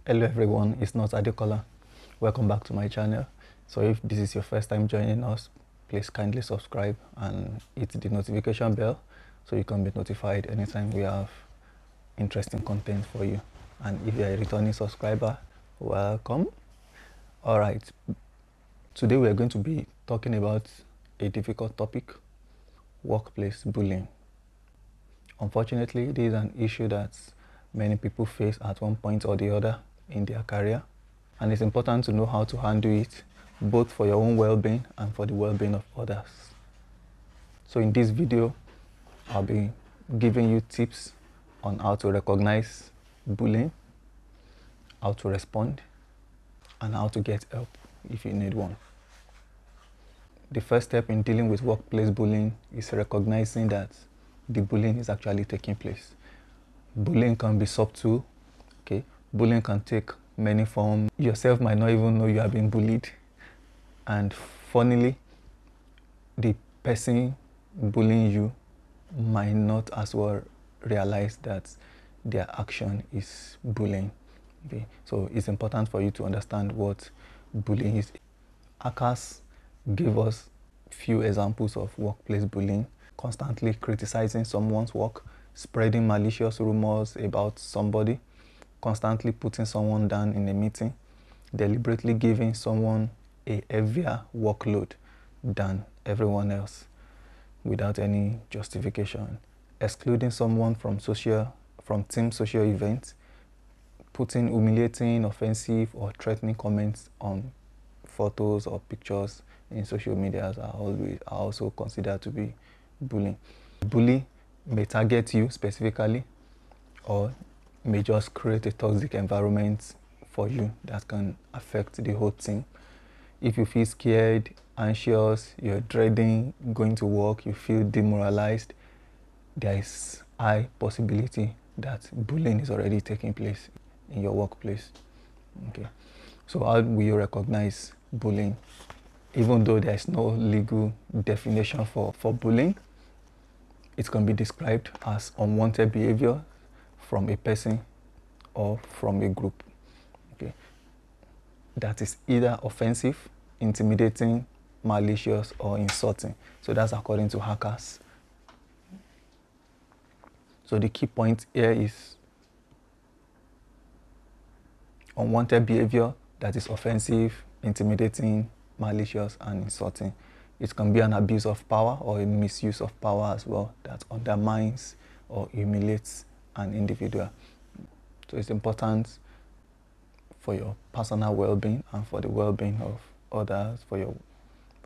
Hello everyone, it's not Adekola. Welcome back to my channel. So if this is your first time joining us, please kindly subscribe and hit the notification bell so you can be notified anytime we have interesting content for you. And if you're a returning subscriber, welcome. Alright, today we are going to be talking about a difficult topic, workplace bullying. Unfortunately, this is an issue that many people face at one point or the other in their career, and it's important to know how to handle it, both for your own well-being and for the well-being of others. So in this video, I'll be giving you tips on how to recognize bullying, how to respond, and how to get help if you need one. The first step in dealing with workplace bullying is recognizing that the bullying is actually taking place. Bullying can be subtle, okay? Bullying can take many forms. Yourself might not even know you are being bullied. And funnily, the person bullying you might not as well realize that their action is bullying. Okay? So it's important for you to understand what bullying is. Hackers give us few examples of workplace bullying: constantly criticizing someone's work, spreading malicious rumors about somebody, constantly putting someone down in a meeting, deliberately giving someone a heavier workload than everyone else without any justification, excluding someone from team social events, putting humiliating, offensive, or threatening comments on photos or pictures in social media are also considered to be bullying. Bully may target you specifically or may just create a toxic environment for you that can affect the whole team. If you feel scared, anxious, you're dreading going to work, you feel demoralized, there is high possibility that bullying is already taking place in your workplace. Okay. So how will you recognize bullying? Even though there is no legal definition for bullying, it can be described as unwanted behavior from a person or from a group. Okay. That is either offensive, intimidating, malicious, or insulting. So that's according to hackers. So the key point here is unwanted behavior that is offensive, intimidating, malicious, and insulting. It can be an abuse of power or a misuse of power as well that undermines or humiliates an individual. So it's important for your personal well-being and for the well-being of others,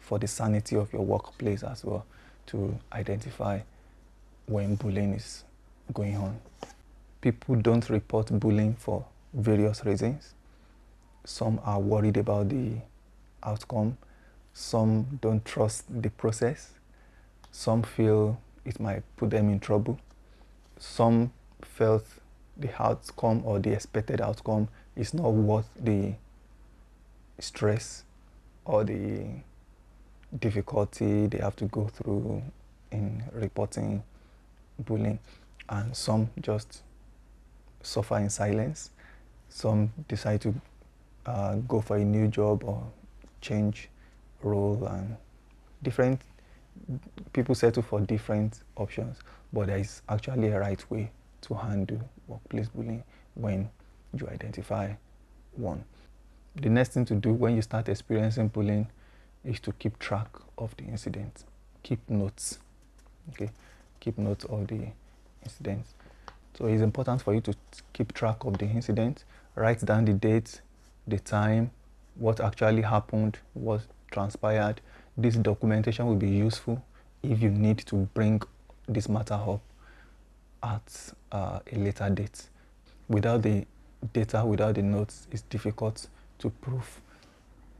for the sanity of your workplace as well, to identify when bullying is going on. People don't report bullying for various reasons. Some are worried about the outcome. Some don't trust the process. Some feel it might put them in trouble. Some felt the outcome or the expected outcome is not worth the stress or the difficulty they have to go through in reporting bullying. And some just suffer in silence. Some decide to go for a new job or change role, and different people settle for different options, but there is actually a right way to handle workplace bullying when you identify one. The next thing to do when you start experiencing bullying is to keep track of the incident. Keep notes. Okay, keep notes of the incident. So it's important for you to keep track of the incident. Write down the date, the time, what actually happened, what transpired. This documentation will be useful if you need to bring this matter up at a later date. Without the data, without the notes, it's difficult to prove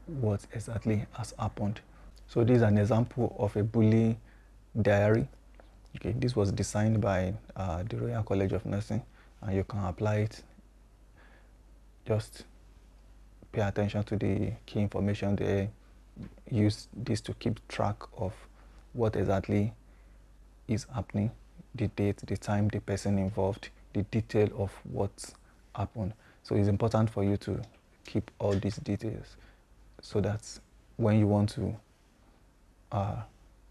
what exactly has happened. So this is an example of a bully diary. Okay, this was designed by the Royal College of Nursing, and you can apply it. Just pay attention to the key information there. Use this to keep track of what exactly is happening, the date, the time, the person involved, the detail of what happened. So it's important for you to keep all these details so that when you want to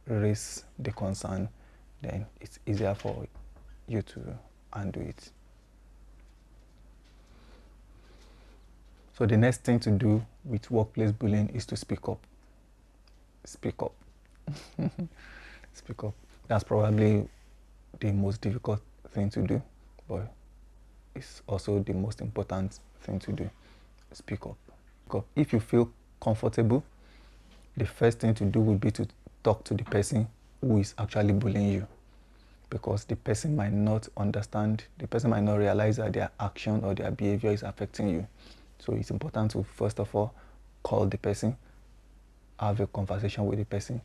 raise the concern, then it's easier for you to undo it. So the next thing to do with workplace bullying is to speak up. Speak up. Speak up. That's probably the most difficult thing to do, but it's also the most important thing to do. Speak up. If you feel comfortable, the first thing to do would be to talk to the person who is actually bullying you, because the person might not understand, the person might not realize that their action or their behavior is affecting you. So it's important to first of all call the person, have a conversation with the person.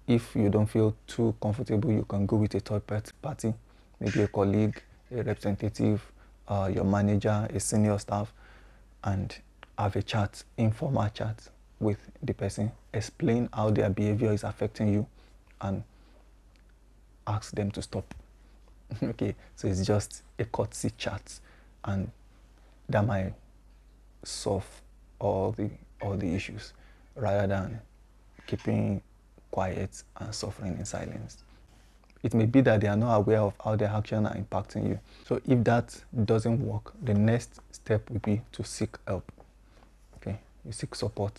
If you don't feel too comfortable, you can go with a third party, maybe a colleague, a representative, your manager, a senior staff, and have a chat, informal chat with the person. Explain how their behavior is affecting you and ask them to stop. Okay, so it's just a courtesy chat, and that might solve all the issues rather than keeping quiet and suffering in silence. It may be that they are not aware of how their actions are impacting you. So if that doesn't work, the next step will be to seek help. Okay, you seek support.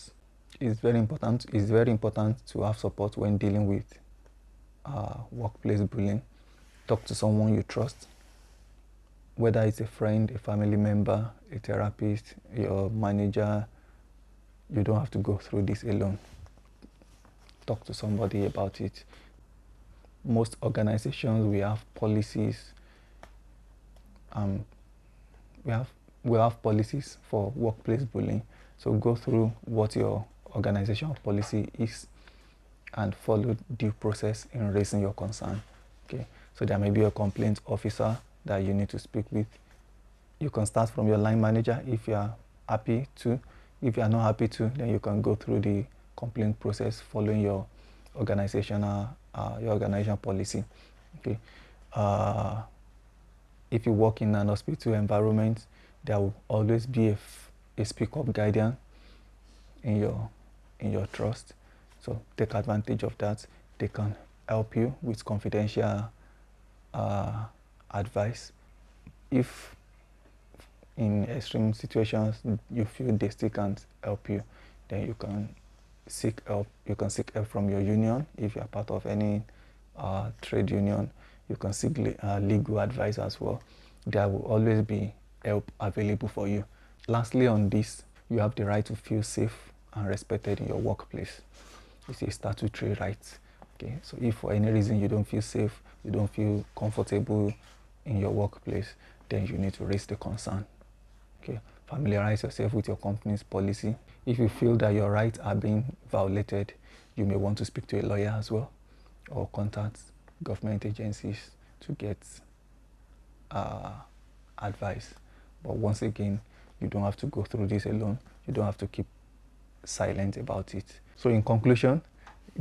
It's very important to have support when dealing with workplace bullying. Talk to someone you trust, whether it's a friend, a family member, a therapist, your manager. You don't have to go through this alone. Talk to somebody about it. Most organizations, we have policies. We have policies for workplace bullying. So go through what your organizational policy is and follow due process in raising your concern. Okay, so there may be a complaint officer that you need to speak with. You can start from your line manager if you are happy to. If you are not happy to, then you can go through the complaint process following your organizational policy. Okay. If you work in an hospital environment, there will always be a speak up guardian in your trust. So take advantage of that. They can help you with confidential advice. If in extreme situations you feel they still can't help you, then you can seek help. You can seek help from your union. If you are part of any trade union, you can seek legal advice as well. There will always be help available for you. Lastly on this, you have the right to feel safe and respected in your workplace. It's a statutory right. Okay, so if for any reason you don't feel safe, you don't feel comfortable in your workplace, then you need to raise the concern. Okay, familiarize yourself with your company's policy. If you feel that your rights are being violated, you may want to speak to a lawyer as well, or contact government agencies to get advice. But once again, you don't have to go through this alone. You don't have to keep silent about it. So in conclusion,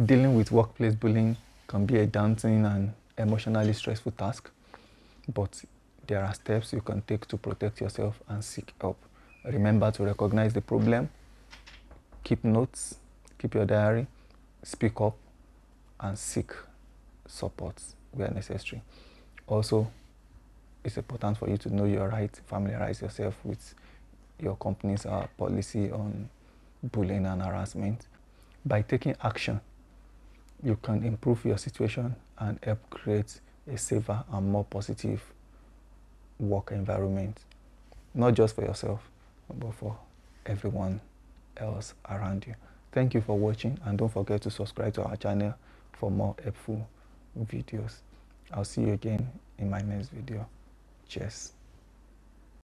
dealing with workplace bullying can be a daunting and emotionally stressful task, but there are steps you can take to protect yourself and seek help. Remember to recognize the problem, keep notes, keep your diary, speak up, and seek support where necessary. Also, it's important for you to know your rights, familiarize yourself with your company's policy on bullying and harassment. By taking action, you can improve your situation and help create a safer and more positive work environment, not just for yourself, but for everyone else around you. Thank you for watching, and don't forget to subscribe to our channel for more helpful videos. I'll see you again in my next video. Cheers.